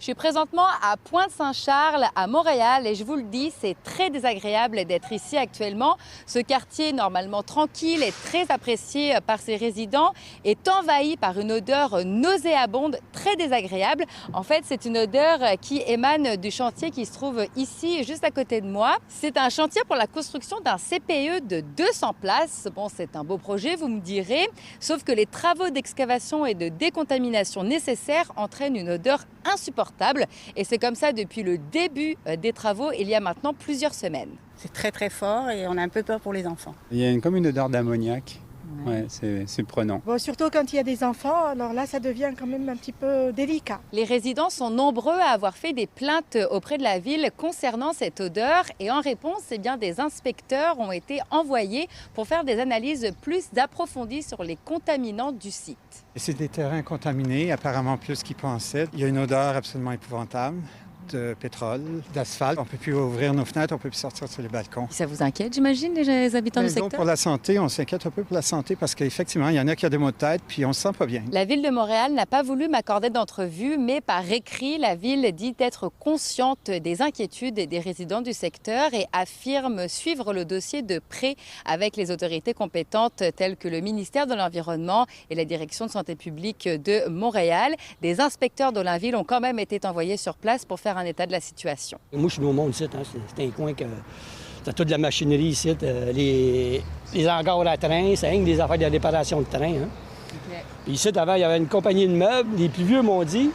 Je suis présentement à Pointe-Saint-Charles, à Montréal, et je vous le dis, c'est très désagréable d'être ici actuellement. Ce quartier, normalement tranquille et très apprécié par ses résidents, est envahi par une odeur nauséabonde, très désagréable. En fait, c'est une odeur qui émane du chantier qui se trouve ici, juste à côté de moi. C'est un chantier pour la construction d'un CPE de 200 places. Bon, c'est un beau projet, vous me direz, sauf que les travaux d'excavation et de décontamination nécessaires entraînent une odeur insupportable. Et c'est comme ça depuis le début des travaux, il y a maintenant plusieurs semaines. C'est très très fort et on a un peu peur pour les enfants. Il y a comme une odeur d'ammoniac. Ouais, c'est prenant. Bon, surtout quand il y a des enfants, alors là, ça devient quand même un petit peu délicat. Les résidents sont nombreux à avoir fait des plaintes auprès de la ville concernant cette odeur. Et en réponse, eh bien, des inspecteurs ont été envoyés pour faire des analyses plus approfondies sur les contaminants du site. C'est des terrains contaminés, apparemment plus qu'ils pensaient. Il y a une odeur absolument épouvantable de pétrole, d'asphalte. On ne peut plus ouvrir nos fenêtres, on ne peut plus sortir sur les balcons. Ça vous inquiète, j'imagine, les habitants du secteur? Pour la santé, on s'inquiète un peu pour la santé parce qu'effectivement, il y en a qui ont des maux de tête puis on ne se sent pas bien. La Ville de Montréal n'a pas voulu m'accorder d'entrevue, mais par écrit, la Ville dit être consciente des inquiétudes des résidents du secteur et affirme suivre le dossier de près avec les autorités compétentes telles que le ministère de l'Environnement et la Direction de santé publique de Montréal. Des inspecteurs de la Ville ont quand même été envoyés sur place pour faire un état de la situation. Moi, je suis au monde ici. C'est un coin que t'as toute la machinerie ici, les hangars à train, c'est rien que des affaires de réparation de train. Hein. Okay. Puis ici, avant, il y avait une compagnie de meubles. Les plus vieux m'ont dit,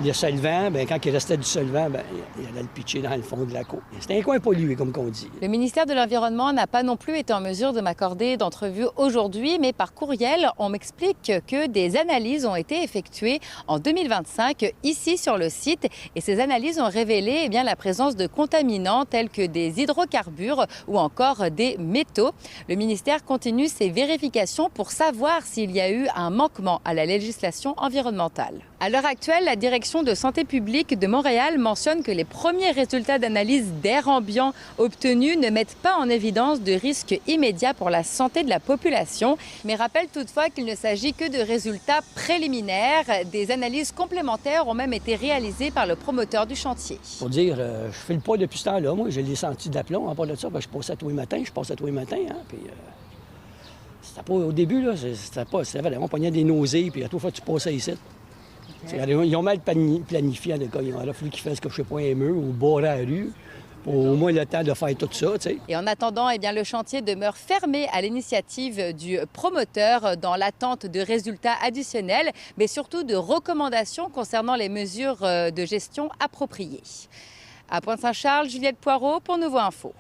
le solvant, bien, quand il restait du solvant, bien, il allait le pitcher dans le fond de la cour. C'était un coin pollué, comme on dit. Le ministère de l'Environnement n'a pas non plus été en mesure de m'accorder d'entrevue aujourd'hui, mais par courriel, on m'explique que des analyses ont été effectuées en 2025 ici sur le site. Et ces analyses ont révélé eh bien, la présence de contaminants tels que des hydrocarbures ou encore des métaux. Le ministère continue ses vérifications pour savoir s'il y a eu un manquement à la législation environnementale. À l'heure actuelle, la Direction de santé publique de Montréal mentionne que les premiers résultats d'analyse d'air ambiant obtenus ne mettent pas en évidence de risques immédiats pour la santé de la population, mais rappelle toutefois qu'il ne s'agit que de résultats préliminaires. Des analyses complémentaires ont même été réalisées par le promoteur du chantier. Pour dire, je fais le poids depuis ce temps-là. Moi, je l'ai senti d'aplomb. En part de ça, je passais tous les matins. Hein, puis, c'était pas au début, là, c'était vraiment, on pognait des nausées, puis à toute fois, tu passais ici. Ils ont mal planifié, il aurait fallu qu'ils fassent, je sais pas, un mur ou barrer la rue, pour au moins le temps de faire tout ça. T'sais. Et en attendant, eh bien, le chantier demeure fermé à l'initiative du promoteur dans l'attente de résultats additionnels, mais surtout de recommandations concernant les mesures de gestion appropriées. À Pointe-Saint-Charles, Juliette Poirot pour Nouveau Info.